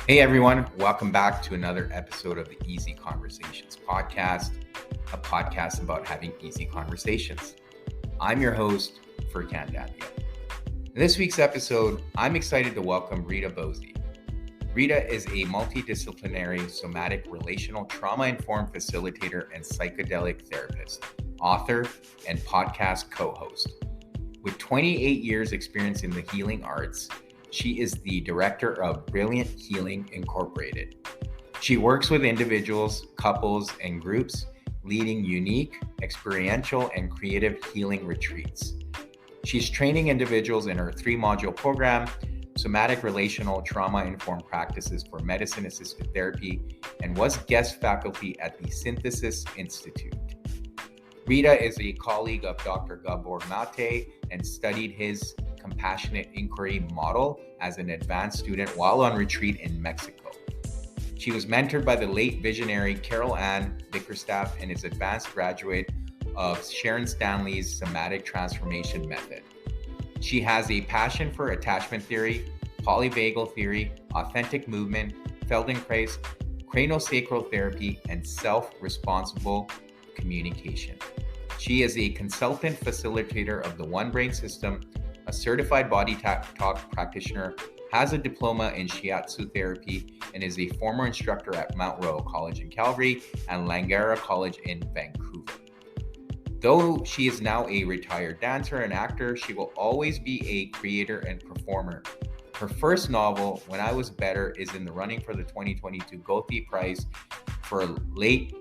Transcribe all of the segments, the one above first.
Hey everyone, welcome back to another episode of the Easy Conversations podcast, a podcast about having easy conversations. I'm your host, Furkan Davia. In this week's episode, I'm excited to welcome Rita Bozi. Rita is a multidisciplinary somatic relational trauma-informed facilitator and psychedelic therapist, author, and podcast co-host. With 28 years experience in the healing arts, she is the director of Brilliant Healing Incorporated. She works with individuals, couples, and groups, leading unique, experiential, and creative healing retreats. She's training individuals in her 3-module program, Somatic Relational Trauma-Informed Practices for Medicine-Assisted Therapy, and was guest faculty at the Synthesis Institute. Rita is a colleague of Dr. Gabor Maté and studied his compassionate inquiry model as an advanced student while on retreat in Mexico. She was mentored by the late visionary Carol-Anne Bickerstaff and is advanced graduate of Sharon Stanley's somatic transformation method. She has a passion for attachment theory, polyvagal theory, authentic movement, Feldenkrais, craniosacral therapy, and self-responsible communication. She is a consultant facilitator of the One Brain System, a certified BodyTalk Practitioner, has a diploma in Shiatsu Therapy, and is a former instructor at Mount College in Calgary and Langara College in Vancouver. Though she is now a retired dancer and actor, she will always be a creator and performer. Her first novel, When I Was Better, is in the running for the 2022 Goethe Prize for late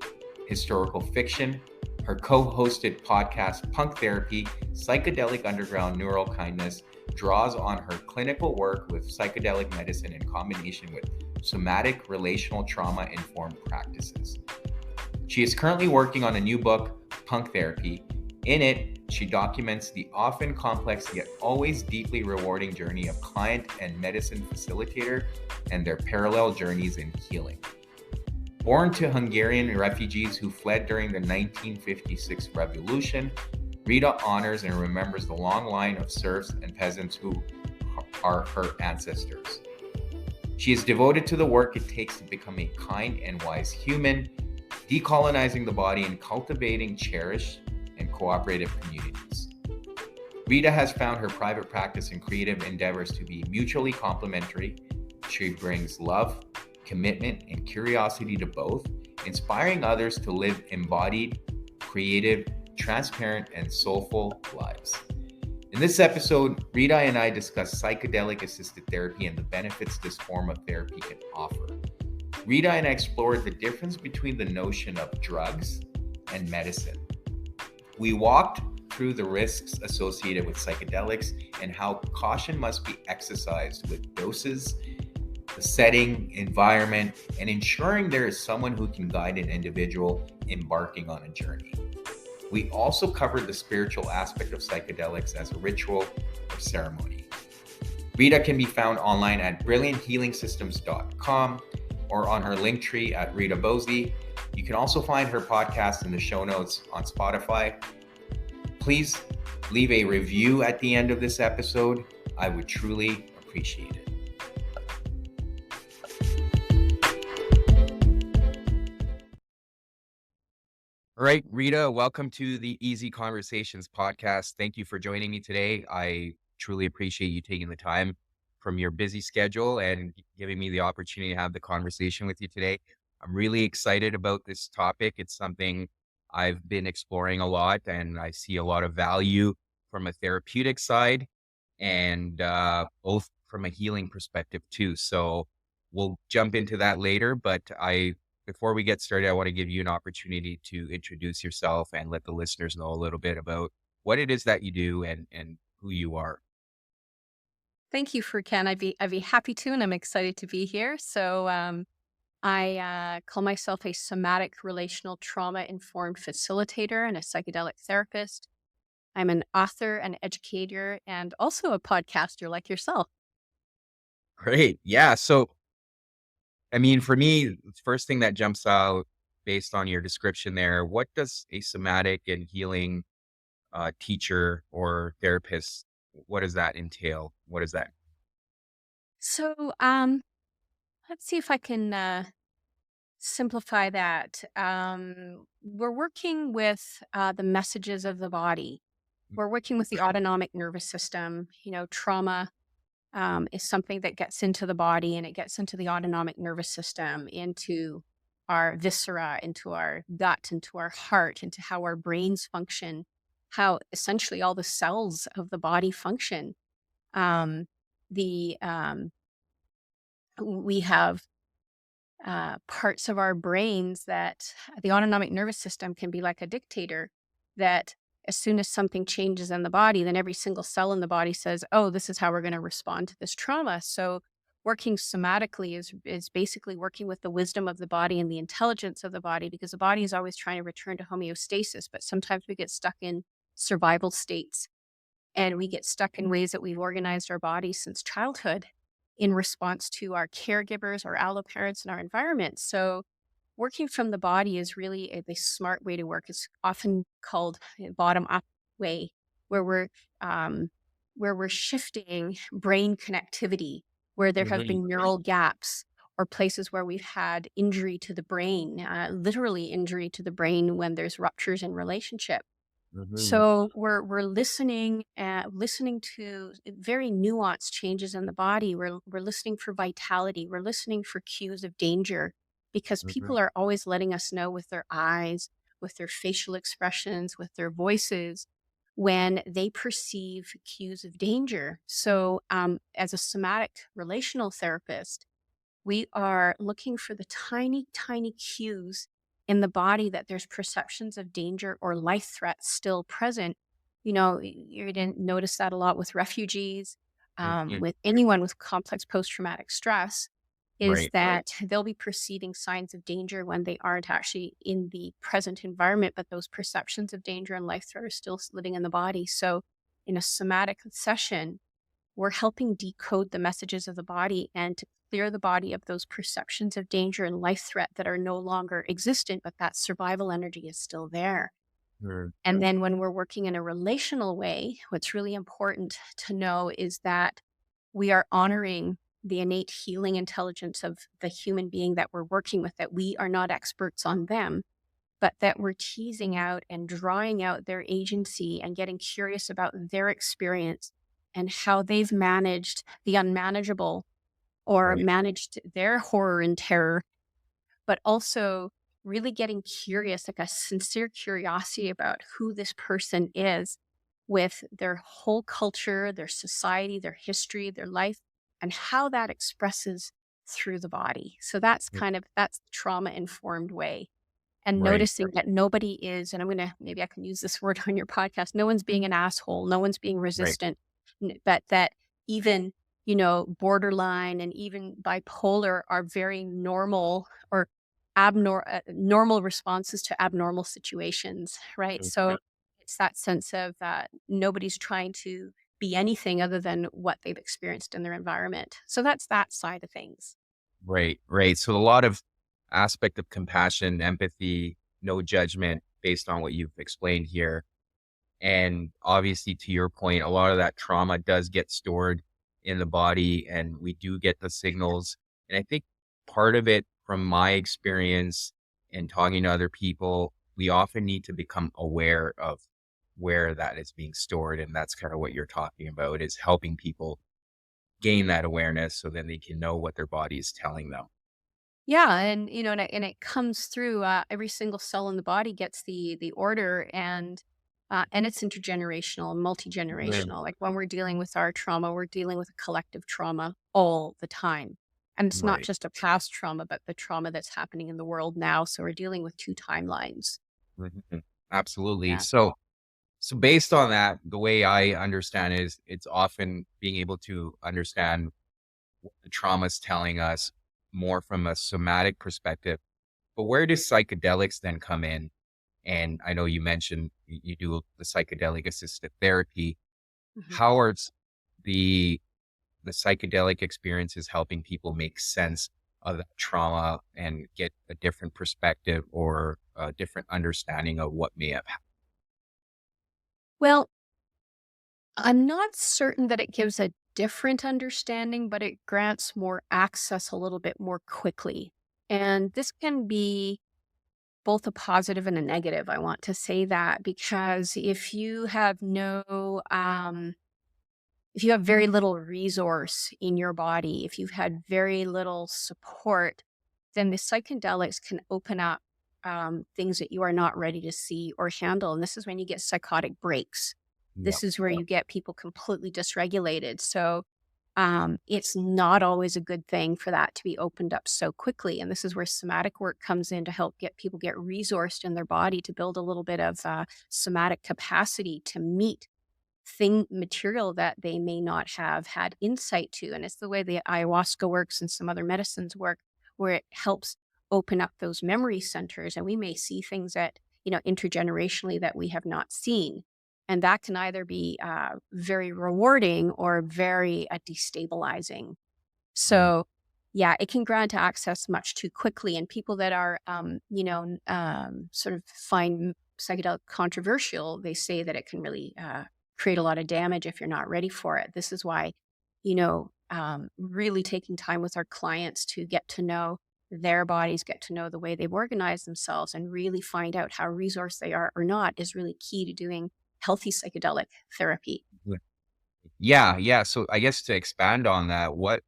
historical fiction. Her co-hosted podcast, Punk Therapy, Psychedelic Underground Neural Kindness, draws on her clinical work with psychedelic medicine in combination with somatic relational trauma-informed practices. She is currently working on a new book, Punk Therapy. In it, she documents the often complex yet always deeply rewarding journey of client and medicine facilitator and their parallel journeys in healing. Born to Hungarian refugees who fled during the 1956 revolution, Rita honors and remembers the long line of serfs and peasants who are her ancestors. She is devoted to the work it takes to become a kind and wise human, decolonizing the body and cultivating cherished and cooperative communities. Rita has found her private practice and creative endeavors to be mutually complementary. She brings love, commitment, and curiosity to both, inspiring others to live embodied, creative, transparent, and soulful lives. In this episode, Rita and I discuss psychedelic-assisted therapy and the benefits this form of therapy can offer. Rita and I explored the difference between the notion of drugs and medicine. We walked through the risks associated with psychedelics and how caution must be exercised with doses, the setting, environment, and ensuring there is someone who can guide an individual embarking on a journey. We also covered the spiritual aspect of psychedelics as a ritual or ceremony. Rita can be found online at brillianthealingsystems.com or on her link tree at Rita Bozi. You can also find her podcast in the show notes on Spotify. Please leave a review at the end of this episode. I would truly appreciate it. All right, Rita, welcome to the Easy Conversations podcast. Thank you for joining me today. I truly appreciate you taking the time from your busy schedule and giving me the opportunity to have the conversation with you today. I'm really excited about this topic. It's something I've been exploring a lot, and I see a lot of value from a therapeutic side and both from a healing perspective too. So we'll jump into that later, but before we get started, I want to give you an opportunity to introduce yourself and let the listeners know a little bit about what it is that you do and who you are. Thank you, Furkan. I'd be happy to, and I'm excited to be here. So I call myself a somatic relational trauma-informed facilitator and a psychedelic therapist. I'm an author, an educator, and also a podcaster like yourself. Great. Yeah. So, I mean, for me, the first thing that jumps out based on your description there, what does a somatic and healing teacher or therapist, what does that entail? What is that? So let's see if I can simplify that. We're working with the messages of the body. We're working with the autonomic nervous system. Trauma is something that gets into the body, and it gets into the autonomic nervous system, into our viscera, into our gut, into our heart, into how our brains function, how essentially all the cells of the body function. Um, the we have parts of our brains that the autonomic nervous system can be like a dictator, that as soon as something changes in the body, then every single cell in the body says, oh, this is how we're going to respond to this trauma. So working somatically is basically working with the wisdom of the body and the intelligence of the body, because the body is always trying to return to homeostasis, but sometimes we get stuck in survival states, and we get stuck in ways that we've organized our bodies since childhood in response to our caregivers, our allo parents, and our environment. So working from the body is really the smart way to work. It's often called a bottom up way, where um, we're shifting brain connectivity, where there have Mhm, been neural gaps or places where we've had injury to the brain, literally injury to the brain when there's ruptures in relationship. mhm, So we're listening to very nuanced changes in the body. We're listening for vitality. We're listening for cues of danger, because mhm, people are always letting us know with their eyes, with their facial expressions, with their voices, when they perceive cues of danger. So as a somatic relational therapist, we are looking for the tiny, tiny cues in the body that there's perceptions of danger or life threats still present. You're going to notice that a lot with refugees, mhm. with anyone with complex post traumatic stress, is Right. that they'll be perceiving signs of danger when they aren't actually in the present environment, but those perceptions of danger and life threat are still living in the body. So, in a somatic session, we're helping decode the messages of the body and to clear the body of those perceptions of danger and life threat that are no longer existent, but that survival energy is still there. Mm, And then when we're working in a relational way, what's really important to know is that we are honoring the innate healing intelligence of the human being that we're working with, that we are not experts on them, but that we're teasing out and drawing out their agency and getting curious about their experience and how they've managed the unmanageable or right. managed their horror and terror, but also really getting curious, like a sincere curiosity about who this person is, with their whole culture, their society, their history, their life, and how that expresses through the body. So Mm, that's the trauma informed way, and right. noticing that nobody is, and maybe I can use this word on your podcast, no one's being an asshole, no one's being Right. resistant, but that even, borderline and even bipolar are very normal, or normal responses to abnormal situations, right? Mm, So it's that sense of nobody's trying to be anything other than what they've experienced in their environment. So that's that side of things. right. Right. So a lot of aspect of compassion, empathy, no judgment based on what you've explained here. And obviously, to your point, a lot of that trauma does get stored in the body, and we do get the signals. And I think part of it, from my experience and talking to other people, we often need to become aware of where that is being stored. And that's kind of what you're talking about, is helping people gain that awareness so then they can know what their body is telling them. Yeah, and and it comes through. Every single cell in the body gets the order, and it's intergenerational, multi Mm, generational. Like when we're dealing with our trauma, we're dealing with a collective trauma all the time, and it's not right. just a past trauma, but the trauma that's happening in the world now. So we're dealing with two timelines. Mhm. Absolutely. Yeah. So based on that, the way I understand is it's often being able to understand what the trauma is telling us more from a somatic perspective. But where do psychedelics then come in? And I know you mentioned you do the psychedelic assisted therapy. Mhm. How are the the psychedelic experiences helping people make sense of that trauma and get a different perspective or a different understanding of what may have Well, I'm not certain that it gives a different understanding, but it grants more access a little bit more quickly. And this can be both a positive and a negative. I want to say that because if you have very little resource in your body, if you've had very little support, then the psychedelics can open up things that you are not ready to see or handle. And this is when you get psychotic breaks. Yeah. This is where you get people completely dysregulated. So it's not always a good thing for that to be opened up so quickly. And this is where somatic work comes in to help get people get resourced in their body to build a little bit of somatic capacity to meet thing material that they may not have had insight to. And it's the way the ayahuasca works and some other medicines work, where it helps open up those memory centers. And we may see things that, intergenerationally that we have not seen. And that can either be very rewarding or very destabilizing. So, yeah, it can grant access much too quickly. And people that are, sort of find psychedelic controversial, they say that it can really create a lot of damage if you're not ready for it. This is why, really taking time with our clients to get to know their bodies, get to know the way they've organized themselves, and really find out how resourced they are or not is really key to doing healthy psychedelic therapy. Yeah, yeah. So I guess to expand on that, what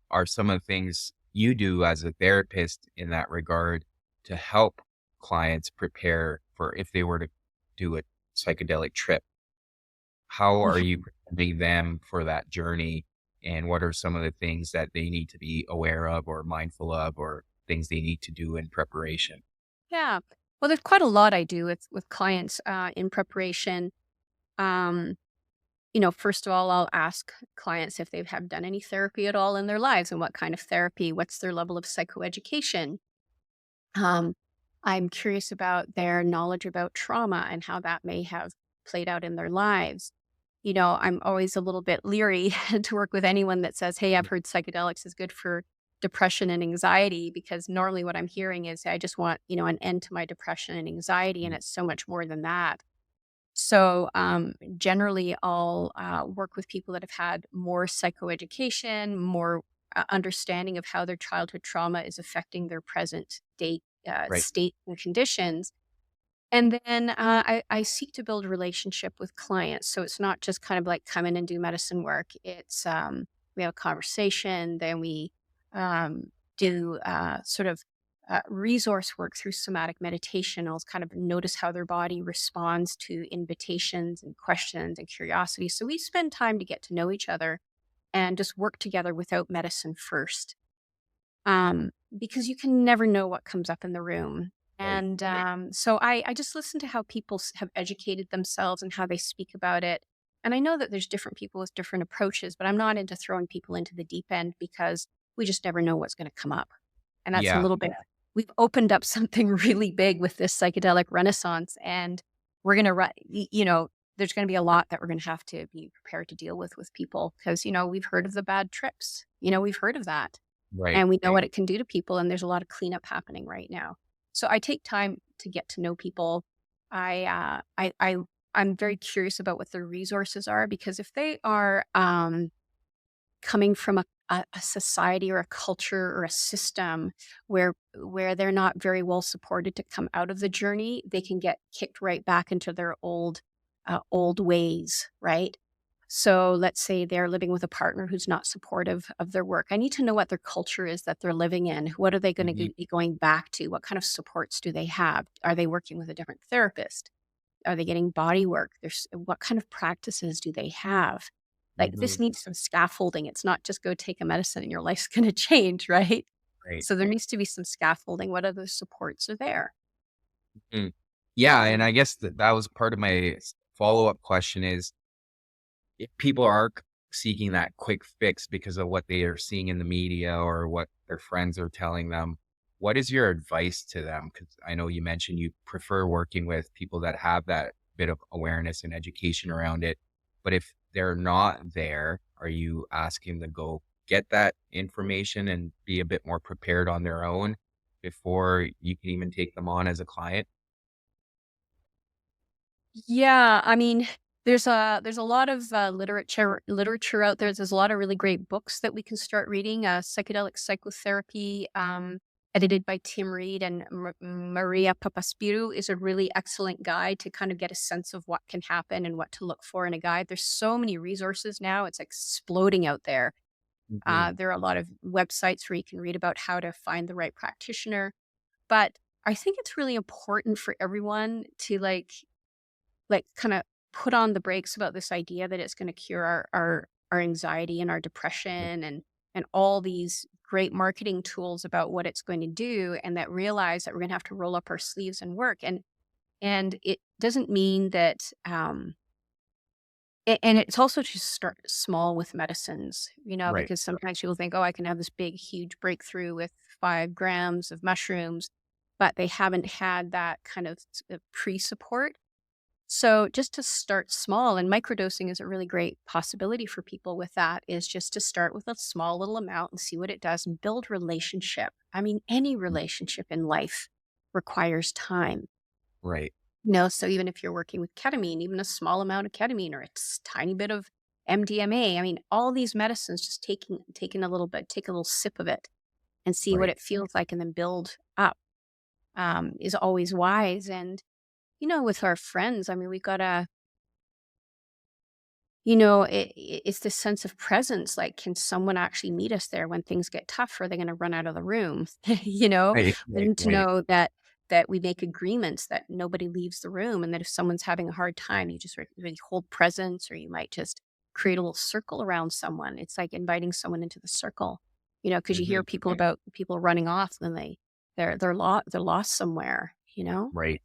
are some of the things you do as a therapist in that regard to help clients prepare for if they were to do a psychedelic trip? How are you preparing them for that journey? And what are some of the things that they need to be aware of or mindful of or things they need to do in preparation? Yeah. Well, there's quite a lot I do with clients in preparation. Um, first of all, I'll ask clients if they have done any therapy at all in their lives and what kind of therapy, what's their level of psychoeducation. Um, I'm curious about their knowledge about trauma and how that may have played out in their lives. I'm always a little bit leery to work with anyone that says, hey, I've heard psychedelics is good for depression and anxiety, because normally what I'm hearing is I just want, an end to my depression and anxiety. And it's so much more than that. So generally, I'll work with people that have had more psychoeducation, more understanding of how their childhood trauma is affecting their present day Right. state and conditions. And then I seek to build a relationship with clients. So it's not just kind of like come in and do medicine work. It's we have a conversation, then we do sort of resource work through somatic meditation. I'll kind of notice how their body responds to invitations and questions and curiosity. So we spend time to get to know each other and just work together without medicine first. Because you can never know what comes up in the room. Right. And so I just listen to how people have educated themselves and how they speak about it. And I know that there's different people with different approaches, but I'm not into throwing people into the deep end because we just never know what's going to come up. And that's a Yeah. little bit, we've opened up something really big with this psychedelic renaissance. And we're going to, there's going to be a lot that we're going to have to be prepared to deal with people because, we've heard of the bad trips. We've heard of that. Right. And we know what it can do to people, and there's a lot of cleanup happening right now. So I take time to get to know people. I'm very curious about what their resources are, because if they are coming from a society or a culture or a system where they're not very well supported to come out of the journey, they can get kicked right back into their old ways, right? So let's say they're living with a partner who's not supportive of their work. I need to know what their culture is that they're living in. What are they going to Mhm. be going back to? What kind of supports do they have? Are they working with a different therapist? Are they getting body work? What kind of practices do they have? Like, this Mhm. needs some scaffolding. It's not just go take a medicine and your life's going to change, right? Right. So there needs to be some scaffolding. What other supports are there? Mm. Yeah, and I guess that was part of my follow-up question is if people are seeking that quick fix because of what they are seeing in the media or what their friends are telling them, what is your advice to them? Because I know you mentioned you prefer working with people that have that bit of awareness and education around it. But if they're not there, are you asking them to go get that information and be a bit more prepared on their own before you can even take them on as a client? Yeah, I mean, There's a lot of literature out there. There's a lot of really great books that we can start reading. Psychedelic Psychotherapy, edited by Tim Reed and Maria Papaspiru, is a really excellent guide to kind of get a sense of what can happen and what to look for in a guide. There's so many resources now; it's exploding out there. Hmm. There are a lot of websites where you can read about how to find the right practitioner. But I think it's really important for everyone to kind of put on the brakes about this idea that it's going to cure our anxiety and our depression and all these great marketing tools about what it's going to do, and that realize that we're going to have to roll up our sleeves and work. And it doesn't mean that and it's also to start small with medicines, Right. because sometimes people think, oh, I can have this big huge breakthrough with 5 grams of mushrooms, but they haven't had that kind of pre-support. So just to start small, and microdosing is a really great possibility for people with that, is just to start with a small little amount and see what it does and build relationship. I mean, any relationship in life requires time. Right. So even if you're working with ketamine, even a small amount of ketamine or a tiny bit of MDMA, I mean, all these medicines, just taking a little bit, take a little sip of it and see what Right. it feels like and then build up, is always wise. And with our friends, I mean, we gotta, it's this sense of presence. Like, can someone actually meet us there when things get tough? Or are they going to run out of the room? Right. We Right. need to Right. know that we make agreements that nobody leaves the room, and that if someone's having a hard time, you just really hold presence, or you might just create a little circle around someone. It's like inviting someone into the circle, because you hear Hmm. people about people running off, and they're lost somewhere. Right.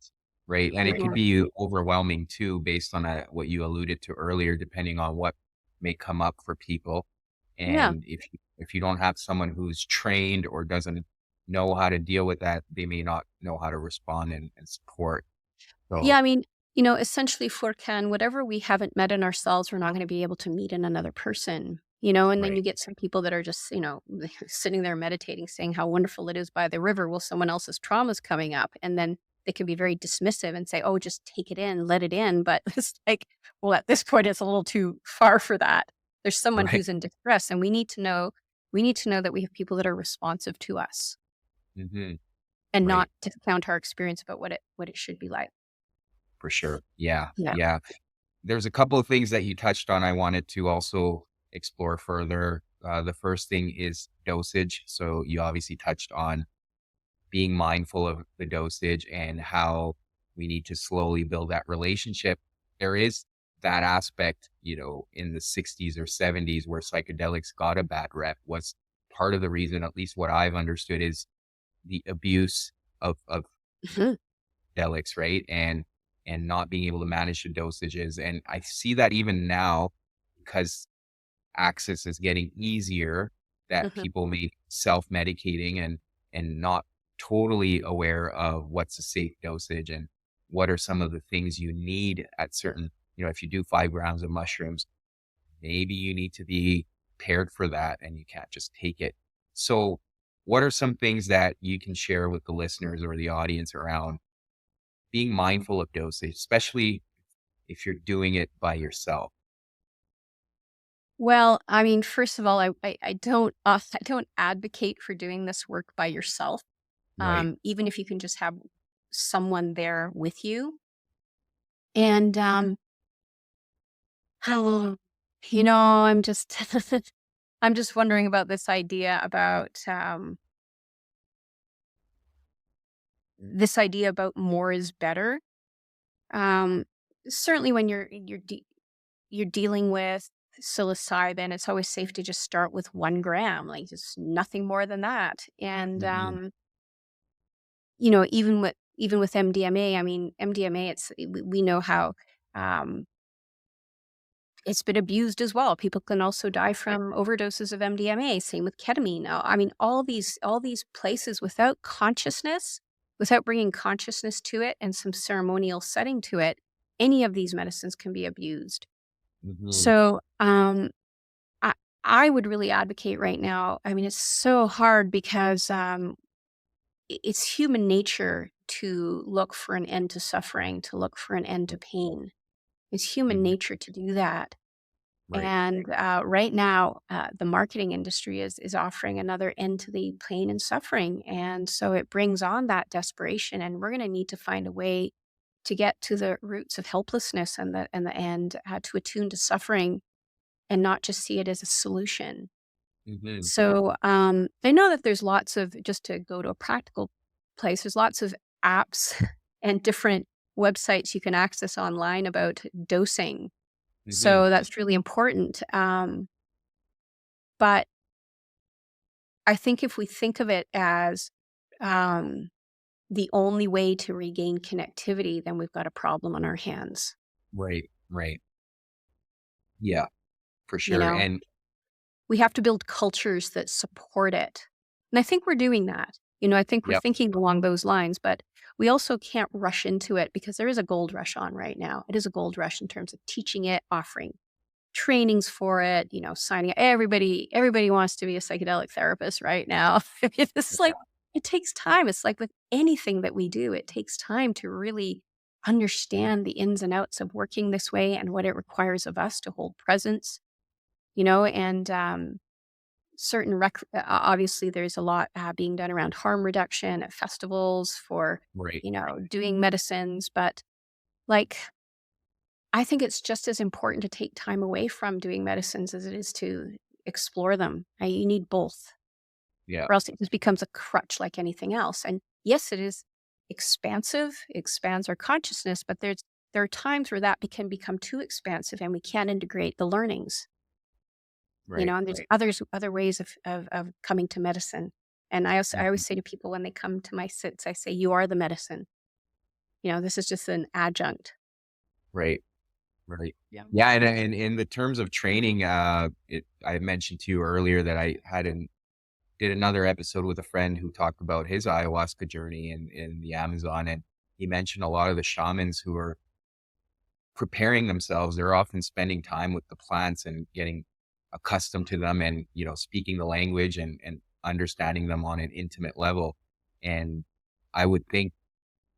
Right. And it could Mhm. be overwhelming too, based on what you alluded to earlier, depending on what may come up for people. Yeah. And if you don't have someone who's trained or doesn't know how to deal with that, they may not know how to respond and support. Yeah, So I mean, essentially for Ken, whatever we haven't met in ourselves, we're not going to be able to meet in another person, and then right. you get some people that are just, sitting there meditating, saying how wonderful it is by the river. Well, someone else's trauma is coming up, and then they can be very dismissive and say, oh, just take it in, let it in. But it's like, well, at this point, it's a little too far for that. There's someone Right. who's in distress, and we need to know that we have people that are responsive to us Hmm. and Right. not discount our experience about what it should be like. For sure. Yeah. Yeah. Yeah. There's a couple of things that you touched on I wanted to also explore further. The first thing is dosage. So you obviously touched on being mindful of the dosage and how we need to slowly build that relationship. There is that aspect, in the 60s or 70s where psychedelics got a bad rep was part of the reason, at least what I've understood, is the abuse of Mhm. psychedelics, right? And not being able to manage the dosages. And I see that even now because access is getting easier, that Mhm. people may self-medicating and not totally aware of what's a safe dosage and what are some of the things you need at certain, if you do 5 grams of mushrooms, maybe you need to be paired for that and you can't just take it. So what are some things that you can share with the listeners or the audience around being mindful of dosage, especially if you're doing it by yourself? Well, I mean, first of all, I don't I don't advocate for doing this work by yourself. Right. Even if you can just have someone there with you. And oh, I'm just I'm just wondering about this idea about more is better. Um, Certainly when you're dealing with psilocybin, it's always safe to just start with 1 gram, like just nothing more than that. And Hmm. even with MDMA, I mean, MDMA, we know how um, it's been abused as well. People can also die from overdoses of MDMA. Same with ketamine. I mean, all these places without consciousness, without bringing consciousness to it and some ceremonial setting to it, any of these medicines can be abused. Hmm. So, I I would really advocate right now. I mean, it's so hard because it's human nature to look for an end to suffering, to look for an end to pain. It's human Mhm. nature to do that. Right. And right now, the marketing industry is offering another end to the pain and suffering, and so it brings on that desperation. And we're going to need to find a way to get to the roots of helplessness and to attune to suffering and not just see it as a solution. Mhm. So I know that there's lots of, just to go to a practical place, there's lots of apps and different websites you can access online about dosing. Mhm. So that's really important. But I think if we think of it as um, the only way to regain connectivity, then we've got a problem on our hands. Right. Right. Yeah, for You sure. know, And we have to build cultures that support it. And I think we're doing that. I think we're yep. thinking along those lines, but we also can't rush into it because there is a gold rush on right now. It is a gold rush in terms of teaching it, offering trainings for it, signing up. Everybody wants to be a psychedelic therapist right now. It's like, it takes time. It's like with anything that we do, it takes time to really understand the ins and outs of working this way and what it requires of us to hold presence, and obviously there's a lot being done around harm reduction at festivals for, Right. doing medicines, but like, I think it's just as important to take time away from doing medicines as it is to explore them. You need both, Yeah. or else it just becomes a crutch like anything else. And yes, it is expansive, expands our consciousness, but there are times where that can become too expansive and we can't integrate the learnings, Right. and there's other ways of coming to medicine. And I Mhm. always say to people when they come to my sits, I say, you are the medicine. This is just an adjunct. Right. Right. Yeah. Yeah. And in the terms of training, I mentioned to you earlier that I did another episode with a friend who talked about his ayahuasca journey in the Amazon. And he mentioned a lot of the shamans who are preparing themselves. They're often spending time with the plants and getting accustomed to them and, speaking the language and understanding them on an intimate level. And I would think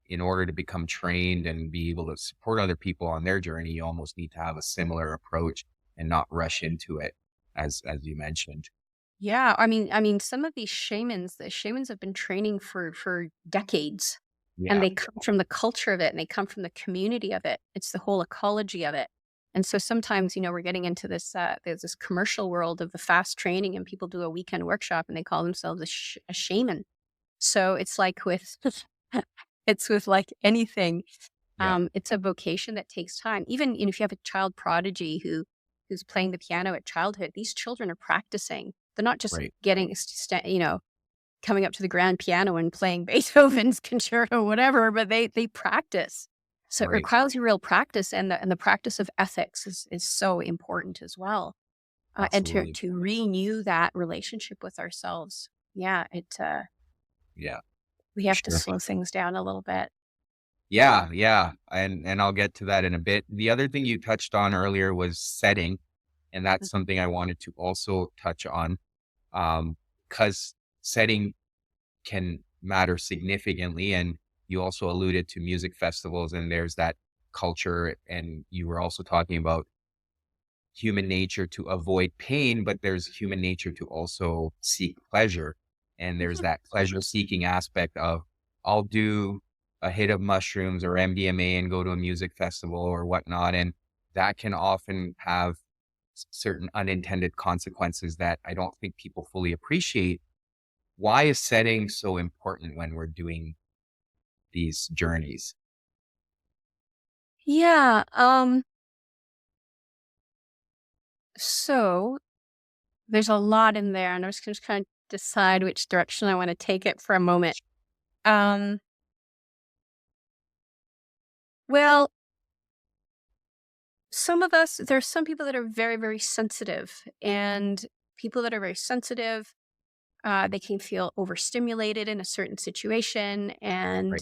in order to become trained and be able to support other people on their journey, you almost need to have a similar approach and not rush into it, as you mentioned. Yeah, I mean, some of these shamans, the shamans have been training for decades, and Yeah. they come from the culture of it, and they come from the community of it. It's the whole ecology of it. And so sometimes, we're getting into this there's this commercial world of the fast training, and people do a weekend workshop, and they call themselves a shaman. So it's like with it's with like anything. Yeah. It's a vocation that takes time. Even, if you have a child prodigy who's playing the piano at childhood, these children are practicing. They're not just Right. getting, coming up to the grand piano and playing Beethoven's concerto, whatever, but they practice. So it Right. requires real practice, and the practice of ethics is so important as well, and Absolutely. to renew that relationship with ourselves. Yeah, Yeah. we For have to sure. slow things down a little bit. Yeah. Yeah. And I'll get to that in a bit. The other thing you touched on earlier was setting. And that's something I wanted to also touch on. Because setting can matter significantly. And you also alluded to music festivals, and there's that culture. And you were also talking about human nature to avoid pain, but there's human nature to also seek pleasure. And there's that pleasure seeking aspect of, I'll do a hit of mushrooms or MDMA and go to a music festival or whatnot. And that can often have certain unintended consequences that I don't think people fully appreciate. Why is setting so important when we're doing these journeys? Yeah. So there's a lot in there, and I'm just kind of decide which direction I want to take it for a moment. Um, well, there's some people that are very, very sensitive, and people that are very sensitive, they can feel overstimulated in a certain situation, Right. and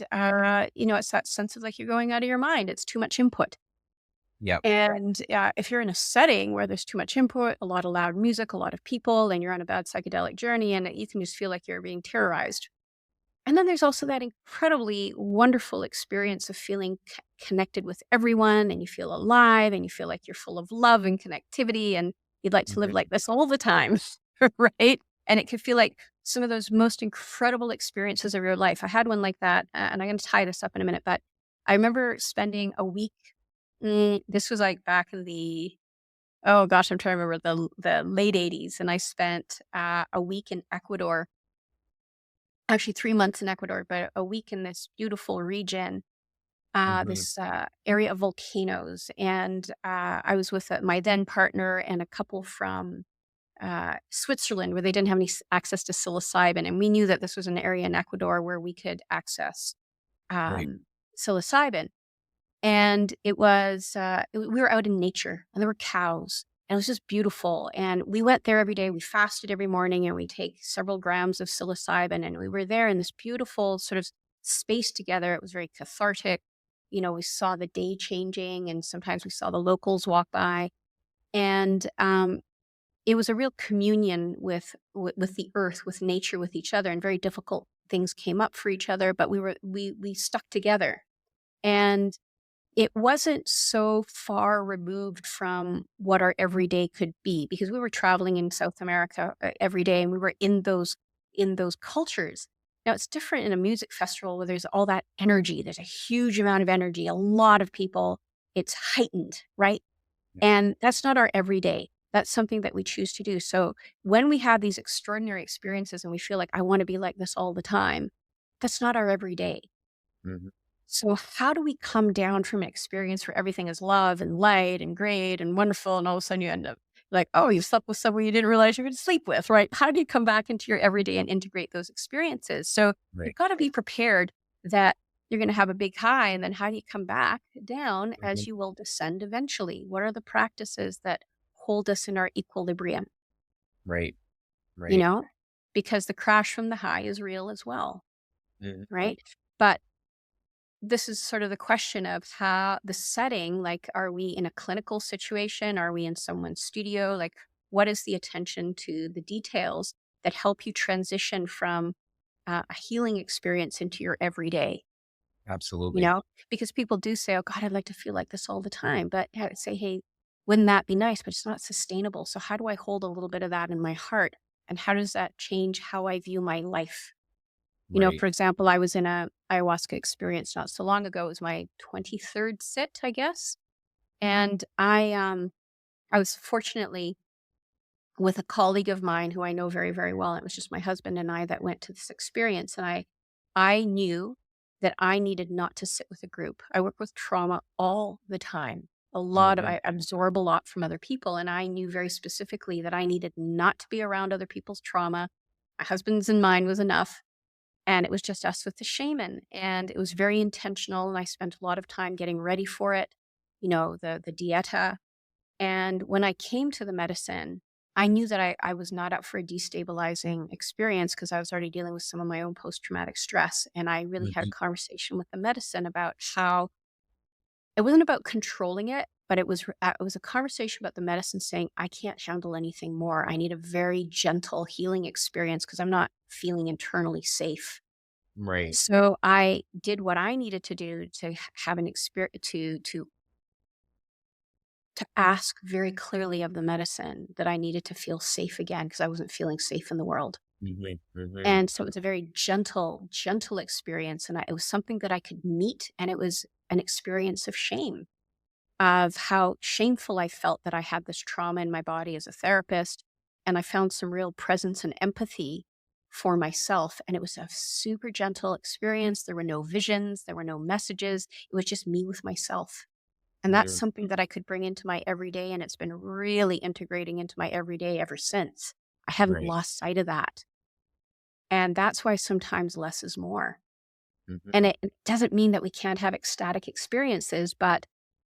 it's that sense of like you're going out of your mind. It's too much input. Yep. And if you're in a setting where there's too much input, a lot of loud music, a lot of people, and you're on a bad psychedelic journey, and you can just feel like you're being terrorized. And then there's also that incredibly wonderful experience of feeling connected with everyone and you feel alive and you feel like you're full of love and connectivity and you'd like to live like this all the time, right? And it could feel like some of those most incredible experiences of your life. I had one like that, and I'm going to tie this up in a minute, but I remember spending a week. This was like back in the, oh gosh, I'm trying to remember the late 80s, and I spent a week in Ecuador, actually 3 months in Ecuador, but a week in this beautiful region, Hmm. this area of volcanoes, and I was with my then partner and a couple from Switzerland, where they didn't have any access to psilocybin, and we knew that this was an area in Ecuador where we could access Right. psilocybin. And it was, we were out in nature and there were cows and it was just beautiful. And we went there every day. We fasted every morning and we take several grams of psilocybin. And we were there in this beautiful sort of space together. It was very cathartic. You know, we saw the day changing and sometimes we saw the locals walk by. And it was a real communion with the earth, with nature, with each other. And very difficult things came up for each other, but we stuck together. And it wasn't so far removed from what our everyday could be because we were traveling in South America every day and we were in those cultures. Now it's different in a music festival where there's all that energy. There's a huge amount of energy, a lot of people. It's heightened, right? Yeah. And that's not our everyday. That's something that we choose to do. So when we have these extraordinary experiences and we feel like I want to be like this all the time, that's not our everyday. Hmm. So how do we come down from an experience where everything is love and light and great and wonderful, and all of a sudden you end up like, oh, you slept with someone you didn't realize you were going to sleep with, right? How do you come back into your everyday and integrate those experiences? So you've Right. got to be prepared that you're going to have a big high, and then how do you come back down Hmm. as you will descend eventually? What are the practices that hold us in our equilibrium, Right. you Right. know? Because the crash from the high is real as well, Hmm. right? But this is sort of the question of how the setting, like, are we in a clinical situation? Are we in someone's studio? Like, what is the attention to the details that help you transition from a healing experience into your everyday? You Absolutely. know, because people do say, oh God, I'd like to feel like this all the time. But I would say, hey, wouldn't that be nice? But it's not sustainable. So, how do I hold a little bit of that in my heart? And how does that change how I view my life? You know, Right. for example, I was in a ayahuasca experience not so long ago. It was my 23rd sit, I guess. And I was fortunately with a colleague of mine who I know very, very well. It was just my husband and I that went to this experience. And I knew that I needed not to sit with a group. I work with trauma all the time. Hmm. I absorb a lot from other people. And I knew very specifically that I needed not to be around other people's trauma. My husband's and mine was enough, and it was just us with the shaman, and it was very intentional, and I spent a lot of time getting ready for it, you know, the dieta. And when I came to the medicine, I knew that I was not up for a destabilizing experience because I was already dealing with some of my own post-traumatic stress. And I really had a Hmm. conversation with the medicine about how it wasn't about controlling it, but it was a conversation about the medicine saying, I can't handle anything more. I need a very gentle healing experience because I'm not feeling internally safe. Right. So I did what I needed to do to have an experience to ask very clearly of the medicine that I needed to feel safe again because I wasn't feeling safe in the world. Hmm. Hmm. And so it was a very gentle experience, and it was something that I could meet, and it was an experience of shame, of how shameful I felt that I had this trauma in my body as a therapist. And I found some real presence and empathy for myself. And it was a super gentle experience. There were no visions, there were no messages. It was just me with myself. And that's Hmm. something that I could bring into my everyday. And it's been really integrating into my everyday ever since. I haven't Right. lost sight of that. And that's why sometimes less is more. And Hmm. it doesn't mean that we can't have ecstatic experiences, but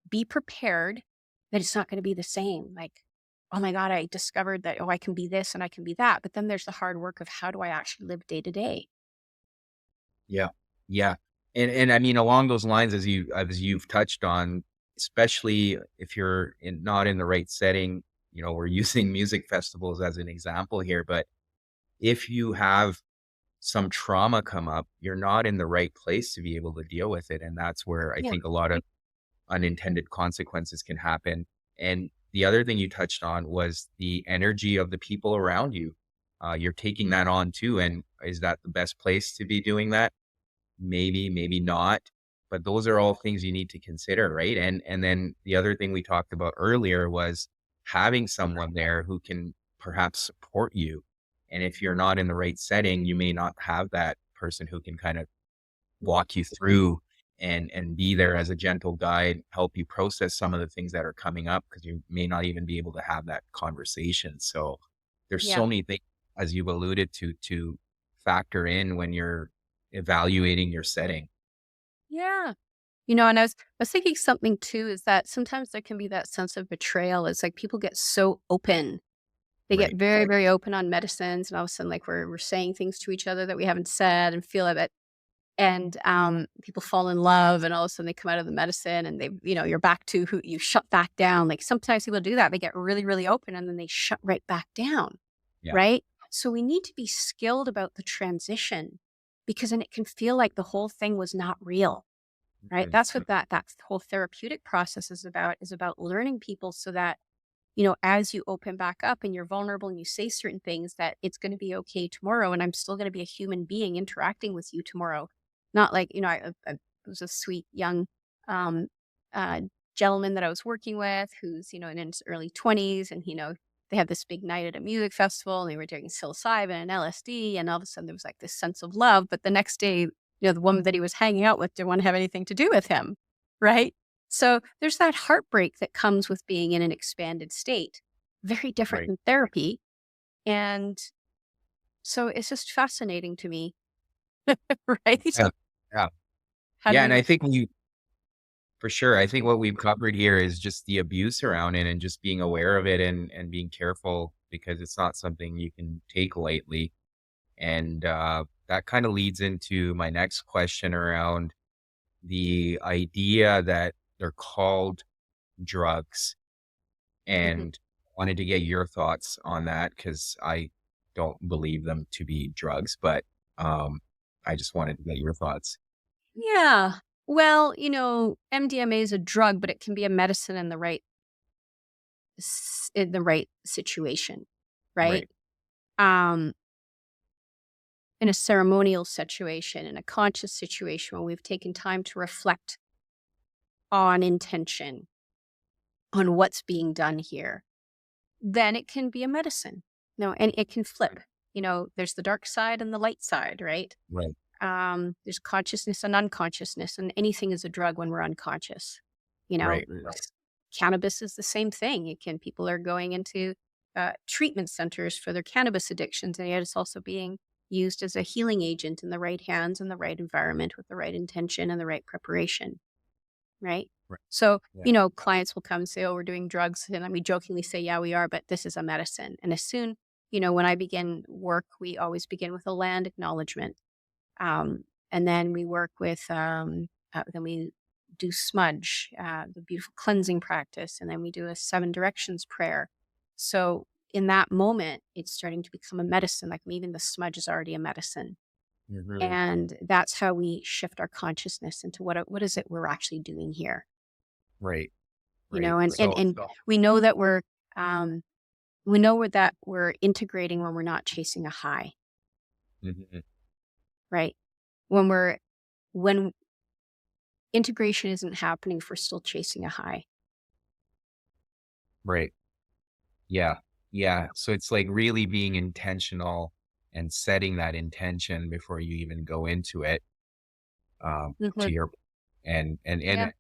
be prepared that it's not going to be the same. Like, oh my God, I discovered that, oh, I can be this and I can be that. But then there's the hard work of how do I actually live day to day? Yeah. Yeah. And I mean, along those lines, as you've touched on, especially if you're not in the right setting, we're using music festivals as an example here, but if you have some trauma come up, you're not in the right place to be able to deal with it. And that's where I Yeah. think a lot of unintended consequences can happen. And the other thing you touched on was the energy of the people around you. You're taking that on too. And is that the best place to be doing that? Maybe, maybe not. But those are all things you need to consider, right? And then the other thing we talked about earlier was having someone there who can perhaps support you. And if you're not in the right setting, you may not have that person who can kind of walk you through and be there as a gentle guide, help you process some of the things that are coming up, because you may not even be able to have that conversation. So there's Yeah. so many things, as you've alluded to factor in when you're evaluating your setting. Yeah. And I was thinking something too is that sometimes there can be that sense of betrayal. It's like people get so open. They get Right. very, very open on medicines, and all of a sudden, like we're saying things to each other that we haven't said and feel it. And people fall in love, and all of a sudden they come out of the medicine, and you're back to who you shut back down. Like sometimes people do that. They get really, really open, and then they shut right back down. Yeah. Right. So we need to be skilled about the transition, because then it can feel like the whole thing was not real. Right. Mhm. That's what that whole therapeutic process is about learning people so that, as you open back up and you're vulnerable and you say certain things, that it's going to be okay tomorrow. And I'm still going to be a human being interacting with you tomorrow. Not like, I was a sweet young um, uh, gentleman that I was working with who's, in his early 20s. And, they had this big night at a music festival and they were doing psilocybin and LSD. And all of a sudden there was like this sense of love. But the next day, the woman that he was hanging out with didn't want to have anything to do with him. Right. So there's that heartbreak that comes with being in an expanded state, very different Right. than therapy. And so it's just fascinating to me, right? Yeah. Yeah. How do Yeah. And we, I think for sure, I think what we've covered here is just the abuse around it and just being aware of it and being careful, because it's not something you can take lightly. And that kind of leads into my next question around the idea that they're called drugs, Mhm. and wanted to get your thoughts on that because I don't believe them to be drugs, but I just wanted to get your thoughts. Yeah. Well, MDMA is a drug, but it can be a medicine in the right situation, right? Right. Um, in a ceremonial situation, in a conscious situation, when we've taken time to reflect on intention, on what's being done here, then it can be a medicine. And it can flip. There's the dark side and the light side, right? Right. There's consciousness and unconsciousness, and anything is a drug when we're unconscious. Right. Cannabis is the same thing. People are going into treatment centers for their cannabis addictions, and yet it's also being used as a healing agent in the right hands and the right environment with the right intention and the right preparation. Right. Right. So, Yeah. clients will come and say, "Oh, we're doing drugs." And then we jokingly say, "Yeah, we are, but this is a medicine." And as soon, when I begin work, we always begin with a land acknowledgement. And then we work with, then we do smudge, the beautiful cleansing practice. And then we do a 7 directions prayer. So in that moment, it's starting to become a medicine. Like even the smudge is already a medicine. Mhm. And that's how we shift our consciousness into what is it we're actually doing here. Right. You Right. know, and we know that um, we're integrating when we're not chasing a high, Mhm. right? When integration isn't happening if we're still chasing a high. Right. Yeah. Yeah. So it's like really being intentional and setting that intention before you even go into it. To Mhm. your Yeah. and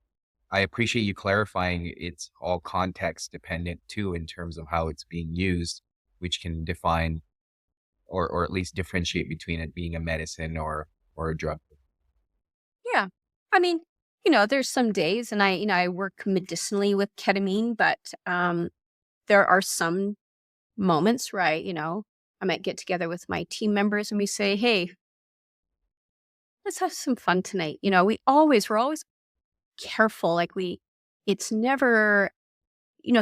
I appreciate you clarifying it's all context dependent too in terms of how it's being used, which can define or at least differentiate between it being a medicine or a drug. Yeah. I mean, there's some days and I work medicinally with ketamine, but there are some moments where I might get together with my team members and we say, "Hey, let's have some fun tonight." We're always careful. Like it's never,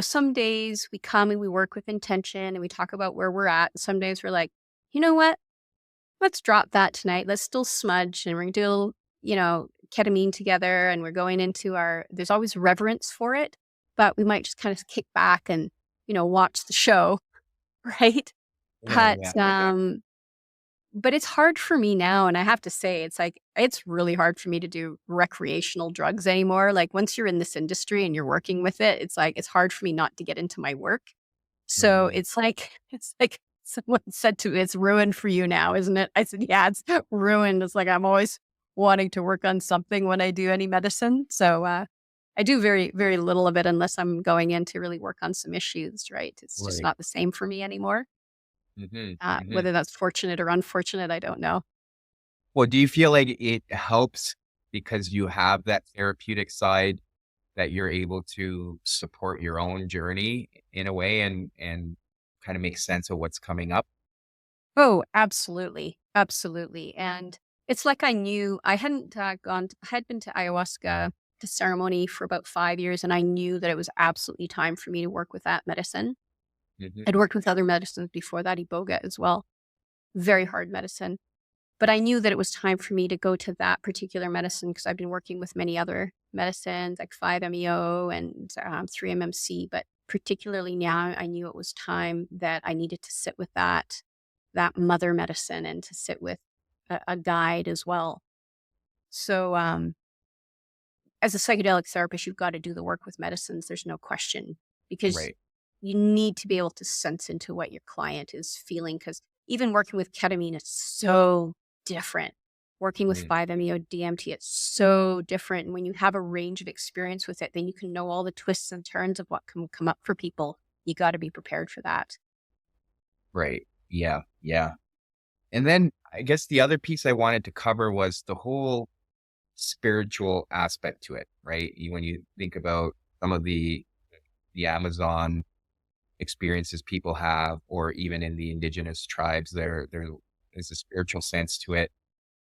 some days we come and we work with intention and we talk about where we're at. Some days we're like, "You know what? Let's drop that tonight. Let's still smudge and we're gonna do, ketamine together and we're going into there's always reverence for it, but we might just kind of kick back and, watch the show, right? Yeah, But, yeah. but it's hard for me now, and I have to say, it's really hard for me to do recreational drugs anymore. Like, once you're in this industry and you're working with it, it's hard for me not to get into my work. So Mhm. it's like someone said to me, "It's ruined for you now, isn't it?" I said, "Yeah, it's ruined." It's like I'm always wanting to work on something when I do any medicine. So, I do very, very little of it unless I'm going in to really work on some issues, right? It's just Right. not the same for me anymore. Mhm, mhm. Whether that's fortunate or unfortunate, I don't know. Well, do you feel like it helps because you have that therapeutic side that you're able to support your own journey in a way and kind of make sense of what's coming up? Oh, absolutely. Absolutely. And it's like I knew I hadn't I had been to ayahuasca, the ceremony for about 5 years, and I knew that it was absolutely time for me to work with that medicine. Mhm. I'd worked with other medicines before that, iboga as well, very hard medicine. But I knew that it was time for me to go to that particular medicine because I've been working with many other medicines like 5-MeO and 3-MMC. But particularly now, I knew it was time that I needed to sit with that mother medicine and to sit with a guide as well. So, as a psychedelic therapist, you've got to do the work with medicines. There's no question because Right. you need to be able to sense into what your client is feeling. Because even working with ketamine, it's so different. Working with Mm. 5-MeO DMT, it's so different. And when you have a range of experience with it, then you can know all the twists and turns of what can come up for people. You got to be prepared for that. Right. Yeah. Yeah. And then I guess the other piece I wanted to cover was the whole spiritual aspect to it, right? When you think about some of the Amazon experiences people have, or even in the indigenous tribes, there is a spiritual sense to it.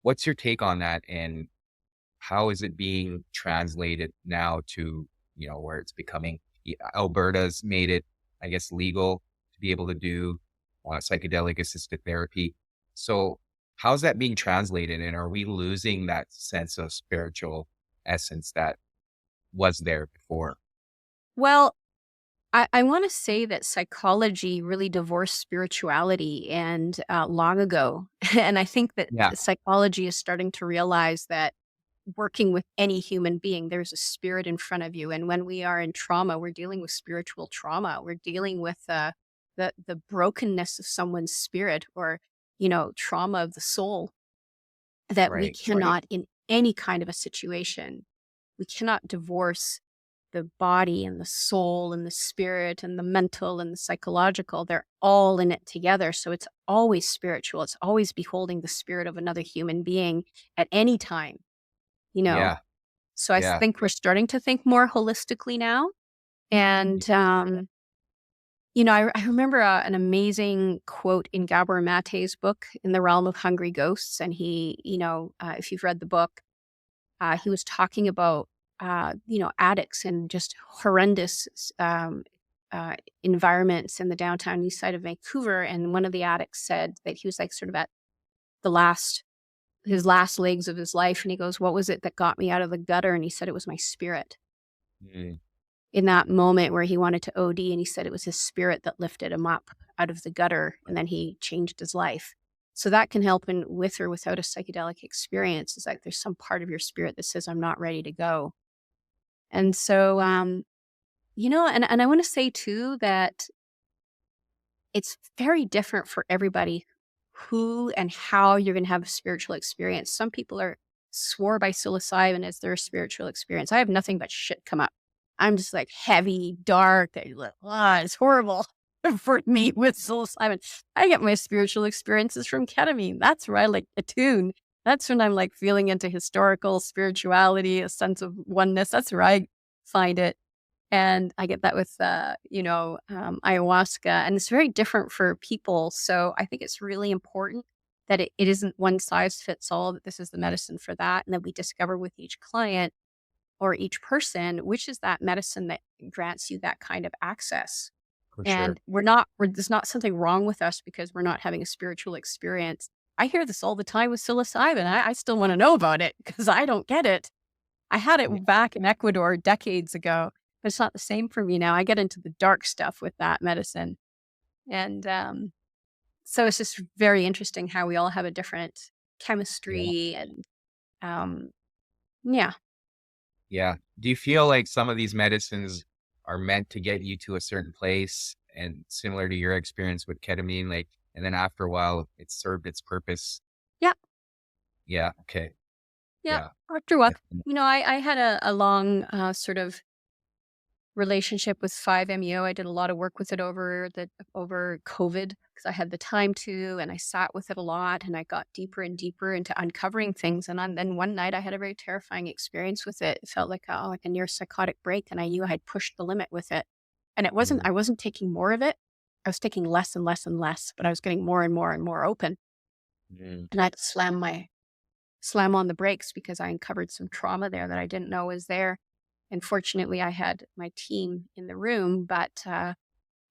What's your take on that, and how is it being translated now to, where it's becoming, Alberta's made it, I guess, legal to be able to do psychedelic assisted therapy. So how's that being translated? And are we losing that sense of spiritual essence that was there before? Well, I want to say that psychology really divorced spirituality and long ago. And I think that Yeah. psychology is starting to realize that working with any human being, there's a spirit in front of you. And when we are in trauma, we're dealing with spiritual trauma. We're dealing with the brokenness of someone's spirit or, trauma of the soul that we Right. Right. cannot in any kind of a situation. We cannot divorce the body and the soul and the spirit and the mental and the psychological. They're all in it together. So it's always spiritual. It's always beholding the spirit of another human being at any time, you know. Yeah. So I Yeah. think we're starting to think more holistically now. y- And, I remember an amazing quote in Gabor Mate's book, In the Realm of Hungry Ghosts. And he, if you've read the book, he was talking about, addicts and just horrendous environments in the downtown east side of Vancouver. And one of the addicts said that he was like sort of at the his last legs of his life. And he goes, "What was it that got me out of the gutter?" And he said, "It was my spirit." mm, In that moment where he wanted to OD, and he said it was his spirit that lifted him up out of the gutter, and then he changed his life. So that can help in with or without a psychedelic experience. It's like there's some part of your spirit that says, "I'm not ready to go." And so, and I want to say too that it's very different for everybody who and how you're going to have a spiritual experience. Some people are swore by psilocybin as their spiritual experience. I have nothing but shit come up. I'm just like heavy, dark. It's horrible for me with psilocybin. I get my spiritual experiences from ketamine. That's where I like attune. That's when I'm like feeling into historical spirituality, a sense of oneness. That's where I find it. And I get that with, ayahuasca, and it's very different for people. So I think it's really important that it isn't one size fits all, that this is the medicine for that. And that we discover with each client or each person, which is that medicine that grants you that kind of access. for sure. And there's not something wrong with us because we're not having a spiritual experience. I hear this all the time with psilocybin. I still want to know about it because I don't get it. I had Yeah. it back in Ecuador decades ago, but it's not the same for me now. I get into the dark stuff with that medicine. And so it's just very interesting how we all have a different Yeah. chemistry and um, yeah. Yeah. Do you feel like some of these medicines are meant to get you to a certain place and similar to your experience with ketamine, like, and then after a while it served its purpose? Yeah. Yeah. Okay. Yeah. Yeah. After a while, Definitely. I had a long sort of relationship with 5-MeO. I did a lot of work with it over COVID because I had the time to, and I sat with it a lot, and I got deeper and deeper into uncovering things. And then one night, I had a very terrifying experience with it. It felt like a near psychotic break, and I knew I had pushed the limit with it. And it wasn't. Mm, I wasn't taking more of it. I was taking less and less and less, but I was getting more and more and more open. mm, And I had to slam on the brakes because I uncovered some trauma there that I didn't know was there. And fortunately, I had my team in the room, but I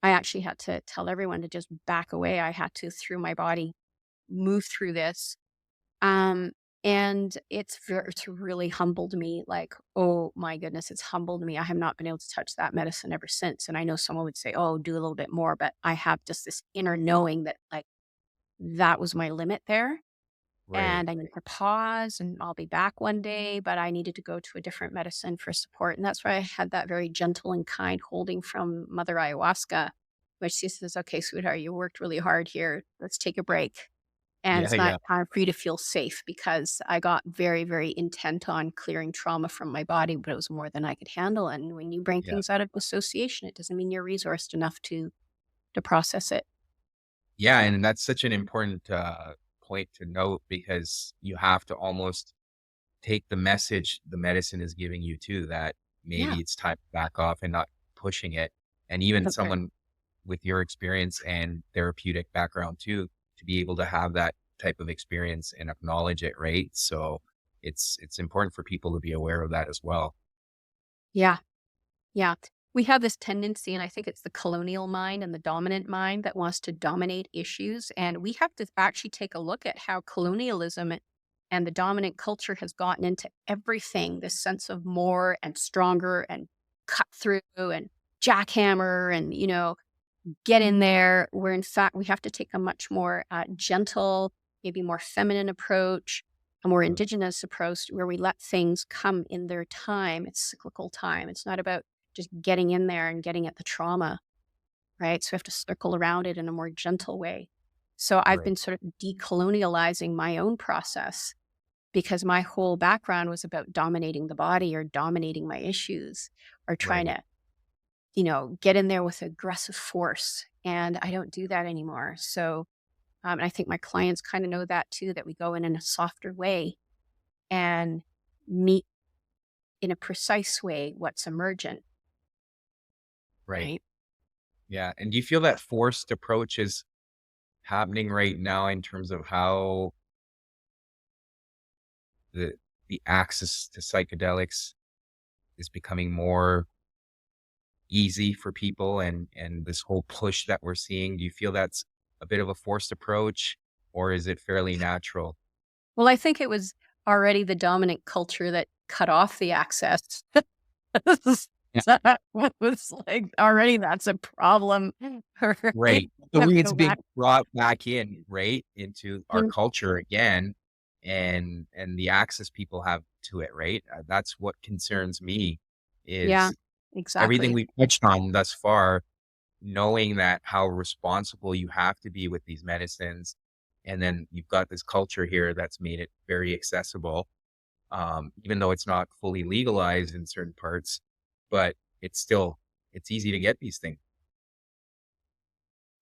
actually had to tell everyone to just back away. I had to, through my body, move through this. Um, and it's really humbled me. Like, oh my goodness, it's humbled me. I have not been able to touch that medicine ever since. And I know someone would say, oh, do a little bit more, but I have just this inner knowing that like that was my limit there right. and I need to pause and I'll be back one day, but I needed to go to a different medicine for support. And that's why I had that very gentle and kind holding from Mother Ayahuasca, which she says, okay, sweetheart, you worked really hard here. Let's take a break. And Yeah. it's not Yeah. time for you to feel safe because I got very, very intent on clearing trauma from my body, but it was more than I could handle. And when you bring Yeah. things out of association, it doesn't mean you're resourced enough to process it. Yeah. And that's such an important point to note because you have to almost take the message the medicine is giving you too, that maybe Yeah. it's time to back off and not pushing it. And even That's right. someone with your experience and therapeutic background too, to be able to have that type of experience and acknowledge it, right? So it's important for people to be aware of that as well. Yeah. Yeah. We have this tendency, and I think it's the colonial mind and the dominant mind that wants to dominate issues. And we have to actually take a look at how colonialism and the dominant culture has gotten into everything, this sense of more and stronger and cut through and jackhammer and, get in there, where in fact we have to take a much more gentle, maybe more feminine approach, a more Mm, indigenous approach where we let things come in their time. It's cyclical time. It's not about just getting in there and getting at the trauma, right? So we have to circle around it in a more gentle way. So I've right, been sort of decolonializing my own process because my whole background was about dominating the body or dominating my issues or trying right. to get in there with aggressive force. And I don't do that anymore. So, and I think my clients kind of know that too, that we go in a softer way and meet in a precise way what's emergent, Right. right? Yeah. And do you feel that forced approach is happening right now in terms of how the the access to psychedelics is becoming more easy for people and this whole push that we're seeing? Do you feel that's a bit of a forced approach or is it fairly natural? Well, I think it was already the dominant culture that cut off the access. Yeah. So that was like already that's a problem. Right? Right. So it's Go being back. brought back in, right, into our Mm, culture again and the access people have to it, right? That's what concerns me yeah, is everything exactly. we've touched on thus far, knowing that how responsible you have to be with these medicines. And then you've got this culture here that's made it very accessible, even though it's not fully legalized in certain parts, but it's easy to get these things.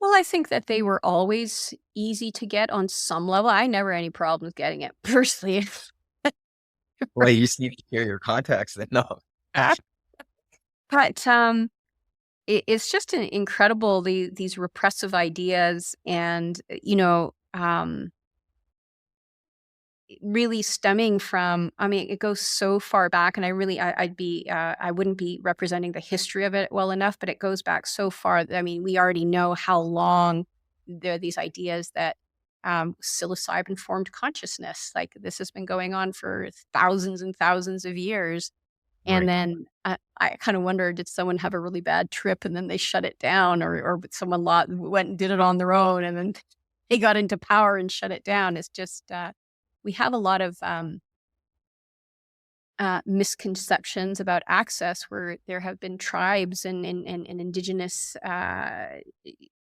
Well, I think that they were always easy to get on some level. I never had any problems getting it personally. Well, you just need to hear your contacts then. No. But it's just incredible these repressive ideas and really stemming from, I mean, it goes so far back, and I wouldn't be representing the history of it well enough, but it goes back so far. I mean, we already know how long there are these ideas that psilocybin-formed consciousness. Like this has been going on for thousands and thousands of years. And Right. then I kind of wonder, did someone have a really bad trip and then they shut it down, or someone went and did it on their own and then they got into power and shut it down? It's just, we have a lot of misconceptions about access, where there have been tribes and indigenous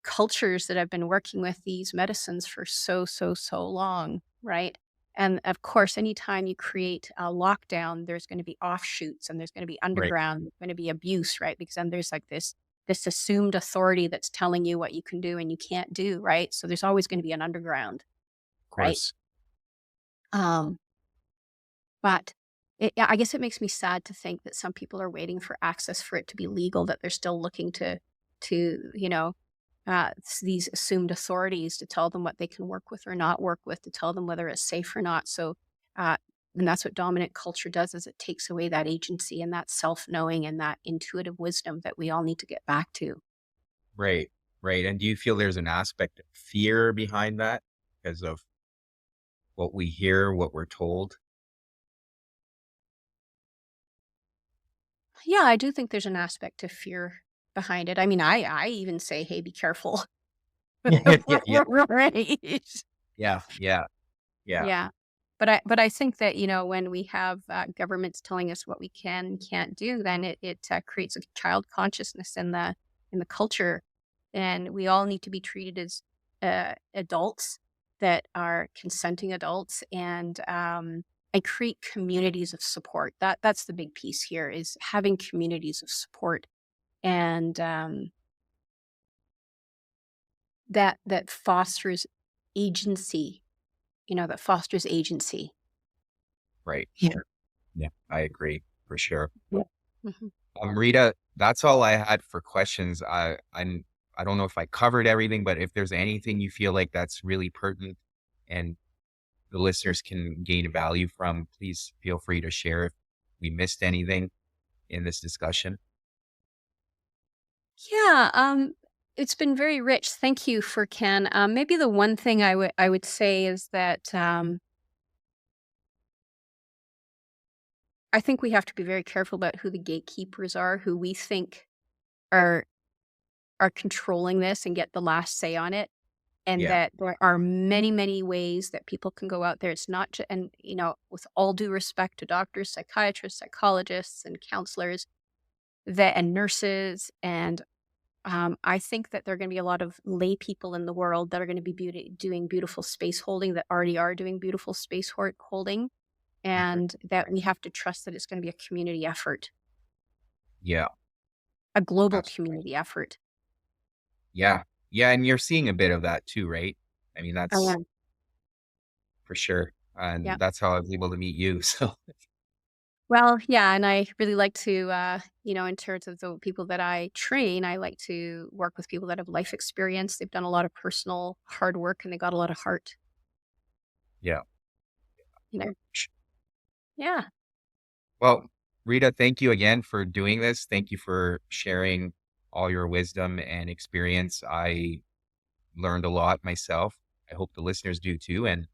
cultures that have been working with these medicines for so long, right? And of course, anytime you create a lockdown, there's going to be offshoots and there's going to be Right. underground, there's going to be abuse, right? Because then there's like this assumed authority that's telling you what you can do and you can't do, right? So there's always going to be an underground, Of right? course. But I guess it makes me sad to think that some people are waiting for access for it to be legal, that they're still looking to these assumed authorities to tell them what they can work with or not work with, to tell them whether it's safe or not. So, and that's what dominant culture does, is it takes away that agency and that self-knowing and that intuitive wisdom that we all need to get back to. Right. Right. And do you feel there's an aspect of fear behind that because of what we hear, what we're told? Yeah, I do think there's an aspect of fear behind it. I mean, I even say, hey, be careful. Yeah. Yeah. Right. Yeah. Yeah. Yeah. Yeah. But I think that, when we have governments telling us what we can and can't do, then it creates a child consciousness in the culture, and we all need to be treated as adults that are consenting adults, and create communities of support. That's the big piece here, is having communities of support, and that fosters agency. That fosters agency. Right. Yeah. Yeah. I agree for sure. Yeah. Mhm. Rita, that's all I had for questions. I don't know if I covered everything, but if there's anything you feel like that's really pertinent and the listeners can gain value from, please feel free to share if we missed anything in this discussion. Yeah, it's been very rich. Thank you for Ken. Maybe the one thing I would say is that I think we have to be very careful about who the gatekeepers are, who we think are controlling this and get the last say on it, and Yeah. that there are many, many ways that people can go out there. It's not just, and with all due respect to doctors, psychiatrists, psychologists, and counselors, and nurses, and I think that there are going to be a lot of lay people in the world that are going to be doing beautiful space holding, that already are doing beautiful space holding, and that we have to trust that it's going to be a community effort, Yeah. a global Absolutely. community effort. Yeah. Yeah. And you're seeing a bit of that too, right? I mean, that's Um, for sure. yeah. And that's how I was able to meet you. So Well, yeah, and I really like to, in terms of the people that I train, I like to work with people that have life experience. They've done a lot of personal hard work and they got a lot of heart. yeah. You know, yeah. Well, Rita, thank you again for doing this. Thank you for sharing all your wisdom and experience. I learned a lot myself. I hope the listeners do too. And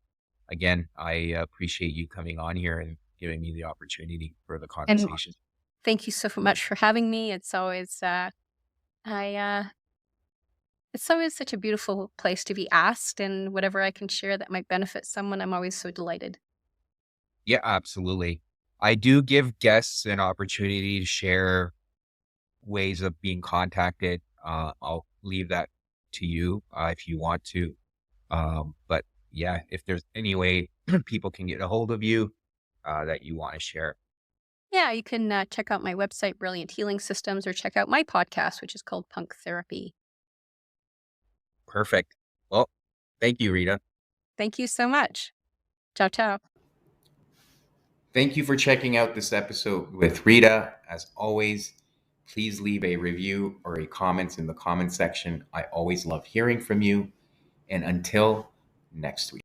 again, I appreciate you coming on here and giving me the opportunity for the And conversation. thank you so much for having me. I, uh, it's always such a beautiful place to be asked, and whatever I can share that might benefit someone, I'm always so delighted. Yeah, absolutely. I do give guests an opportunity to share ways of being contacted. I'll leave that to you if you want to. But yeah, if there's any way people can get a hold of you that you want to share. Yeah, you can check out my website, Brilliant Healing Systems, or check out my podcast, which is called Punk Therapy. Perfect. Well, thank you, Rita. Thank you so much. Ciao, ciao. Thank you for checking out this episode with Rita. As always, please leave a review or a comment in the comment section. I always love hearing from you. And until next week.